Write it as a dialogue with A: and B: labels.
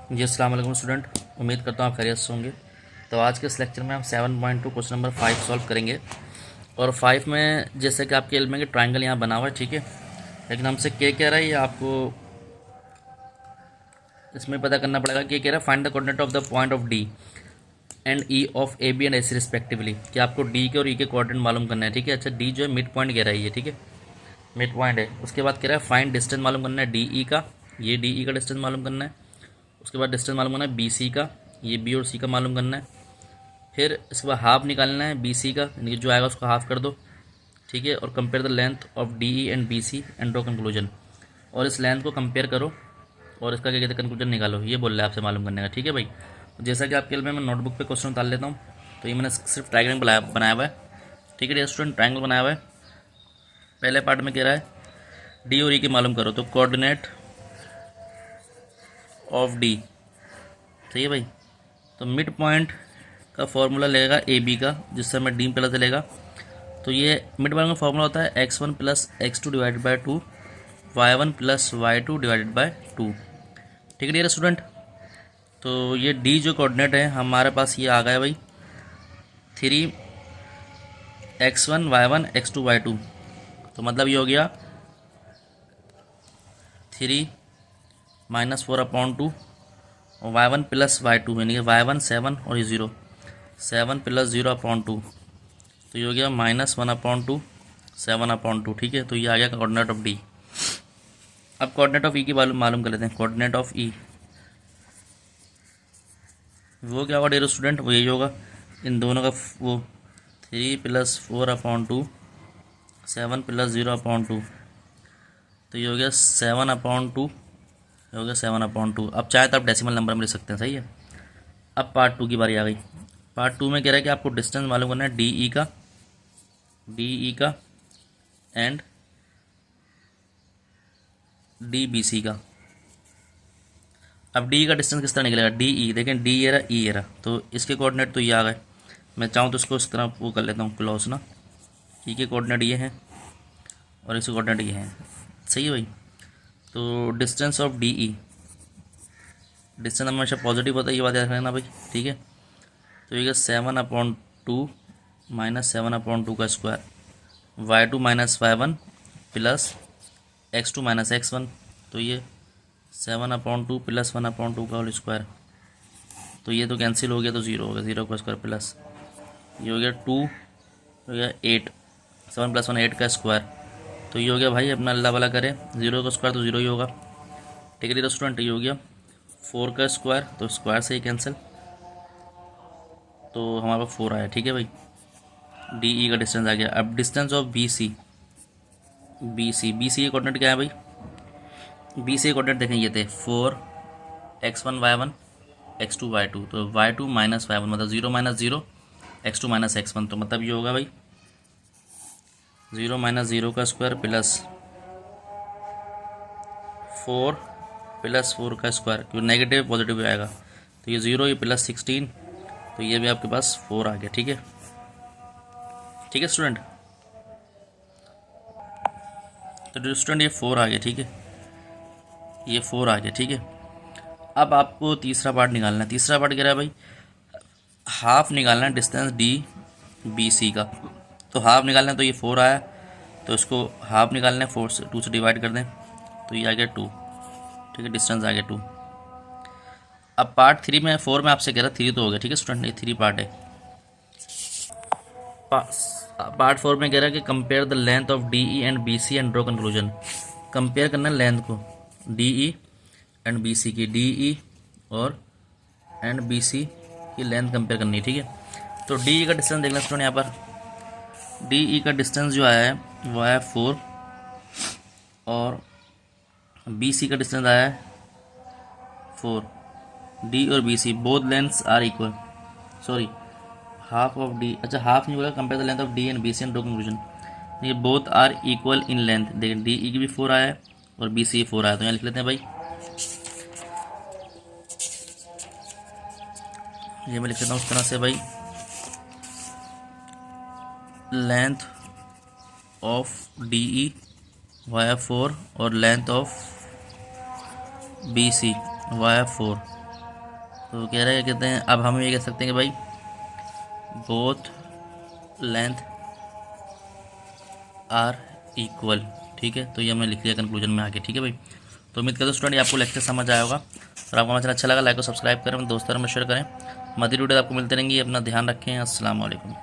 A: जी अस्सलाम वालेकुम स्टूडेंट, उम्मीद करता हूँ आप खैरियत से होंगे। तो आज के इस लेक्चर में हम 7.2 क्वेश्चन नंबर 5 सॉल्व करेंगे। और 5 में जैसे कि आपके इल्म में कि ट्राइंगल यहाँ बना हुआ है, ठीक है। लेकिन हमसे क्या कह रहा है, ये आपको इसमें पता करना पड़ेगा। क्या कह रहा है, find the coordinate of the point of D and E of A B and A C respectively. कि आपको डी के और ई के कोऑर्डिनेट मालूम करना है, ठीक है। अच्छा, डी जो है मिड पॉइंट कह रहा है ये, ठीक है, मिड पॉइंट है। उसके बाद कह रहा है फाइंड डिस्टेंस मालूम करना है डी ई का, ये डी ई का डिस्टेंस मालूम करना है। उसके बाद डिस्टेंस मालूम करना है बी सी का, ये बी और सी का मालूम करना है। फिर इसके बाद हाफ निकालना है बी सी का, यानी कि जो आएगा उसको हाफ कर दो, ठीक है। और compare the length of D E and B C and draw conclusion. और इस लेंथ को कंपेयर करो और इसका क्या कहते हैं कंक्लूजन निकालो, ये बोल रहा है आपसे मालूम करने का, ठीक है भाई। जैसा कि आपके लिए मैं नोटबुक पे क्वेश्चन उतार लेता हूँ। तो ये मैंने सिर्फ ट्रायंगल बनाया हुआ है, ठीक है। स्टूडेंट ट्रायंगल बनाया हुआ है। पहले पार्ट में कह रहा है डी और ई की मालूम करो, तो कोऑर्डिनेट ऑफ डी, सही है भाई। तो मिड पॉइंट का फॉर्मूला लगेगा ए बी का, जिससे हमें डी प्लस चलेगा। तो ये मिड पॉइंट का फॉर्मूला होता है x1 plus x2 divided by 2, y1 plus y2 divided by 2, ठीक है डियर स्टूडेंट। तो ये डी जो कोऑर्डिनेट है हमारे पास ये आ गया भाई 3x1 y1 x2 y2। तो मतलब ये हो गया 3 माइनस 4/2 और y1 प्लस y2, यानी कि y1 7 और ये 0, 7 प्लस 0/2, तो ये हो गया -1/2 7/2, ठीक है। तो ये आ गया कोऑर्डिनेट ऑफ डी। अब कोऑर्डिनेट ऑफ ई की मालूम कर लेते हैं। कोऑर्डिनेट ऑफ ई वो क्या होगा डियर स्टूडेंट, वो यही होगा इन दोनों का, वो 3 प्लस 4/2 7 प्लस 0/2, तो ये हो गया 7/2, ये हो गया 7/2। अब चाहे तो आप डेसिमल नंबर में लिख सकते हैं, सही है। अब पार्ट 2 की बारी आ गई। पार्ट 2 में कह रहा है कि आपको डिस्टेंस मालूम करना है डी ई का एंड डी बी सी का। अब डी का डिस्टेंस किस तरह निकलेगा, डी ई, देखें डी ये रहा ई ये रहा, तो इसके कोऑर्डिनेट तो ये आ गए। मैं चाहूँ तो इसको इस तरह वो कर लेता हूँ क्लोज ना, ई के कोऑर्डिनेट ये हैं और इसके कोऑर्डिनेट ये हैं, सही है भाई। तो distance of D E, distance हमेशा पॉजिटिव होता है, ये बात याद रखना भाई, ठीक है। तो ये 7/2 माइनस 7/2 का square, y2 minus y1 plus x2 minus x1, तो ये 7/2 प्लस 1/2 का होल स्क्वायर। तो ये तो कैंसिल हो गया, तो 0 हो गया, 0 का स्क्वायर प्लस ये हो गया 2, हो गया 8, 7 प्लस 1 8 का स्क्वायर। तो ये हो गया भाई, अपना अल्लाह वाला करे, 0 का स्क्वायर तो 0 ही होगा, ठीक है रेस्टोरेंट। ये हो गया 4 का स्क्वायर, तो स्क्वायर से ही कैंसिल, तो हमारे पास 4 आया, ठीक है भाई। डी ई का डिस्टेंस आ गया। अब डिस्टेंस ऑफ बी सी के कोऑर्डिनेट क्या है भाई, बी सी के कोऑर्डिनेट देखें ये थे 4x1 y1 x2 y2, तो y2 माइनस y1 मतलब 0 माइनस 0 x2 माइनस x1, तो मतलब ये होगा भाई 0 माइनस 0 का स्क्वायर प्लस 4 प्लस 4 का स्क्वायर, क्योंकि नेगेटिव पॉजिटिव आएगा, तो ये 0 ये प्लस 16, तो ये भी आपके पास 4 आ गया, ठीक है, ठीक है स्टूडेंट। तो स्टूडेंट ये 4 आ गया, ठीक है, ये 4 आ गया, ठीक है। अब आपको तीसरा पार्ट निकालना है। तीसरा पार्ट कह रहा है भाई हाफ निकालना है डिस्टेंस डी बी सी का। तो हाफ निकालना है, तो ये 4 आया, तो इसको हाफ निकालना है, 4 से 2 से डिवाइड कर दें, तो ये आ गया 2, ठीक है, डिस्टेंस आ गया 2। अब पार्ट 3 में 4 में आपसे कह रहा 3 तो हो गया, ठीक है स्टूडेंट, ये 3 पार्ट है। पार्ट 4 में कह रहा है कि compare the length of D E and B C and draw conclusion. Compare करना है लेंथ को D E and B C की, डी ई और एंड बी सी की लेंथ कंपेयर करनी है, ठीक है। तो डी ई का डिस्टेंस देखना स्टूडेंट, यहाँ पर डी ई का डिस्टेंस जो आया है वो आया 4 और बी सी का डिस्टेंस आया है 4। डी और B C both lengths are equal, sorry half of D, अच्छा हाफ नहीं बोला, compare the length of D and B C and draw conclusion. ये both are equal in length, देखिए डी ई की भी 4 आया है और बी सी 4 आया, तो यहाँ लिख लेते हैं भाई, ये मैं लिख लेता हूँ उस तरह से भाई, length of D E via 4 और length of B C via 4, तो कह रहे हैं, कहते हैं अब हम ये कह सकते हैं कि भाई बोथ लेंथ आर इक्वल। ठीक है, तो ये हमने लिख लिया कंक्लूजन में आके। ठीक है भाई, तो उम्मीद करता हूँ स्टूडेंट आपको लेक्चर समझ आया होगा, और आपको हमारा चैनल अच्छा लगा लाइक और सब्सक्राइब करें, दोस्तों में शेयर करें। मज़ीद वीडियो आपको मिलते रहेंगी। अपना ध्यान रखें। अस्सलाम वालेकुम।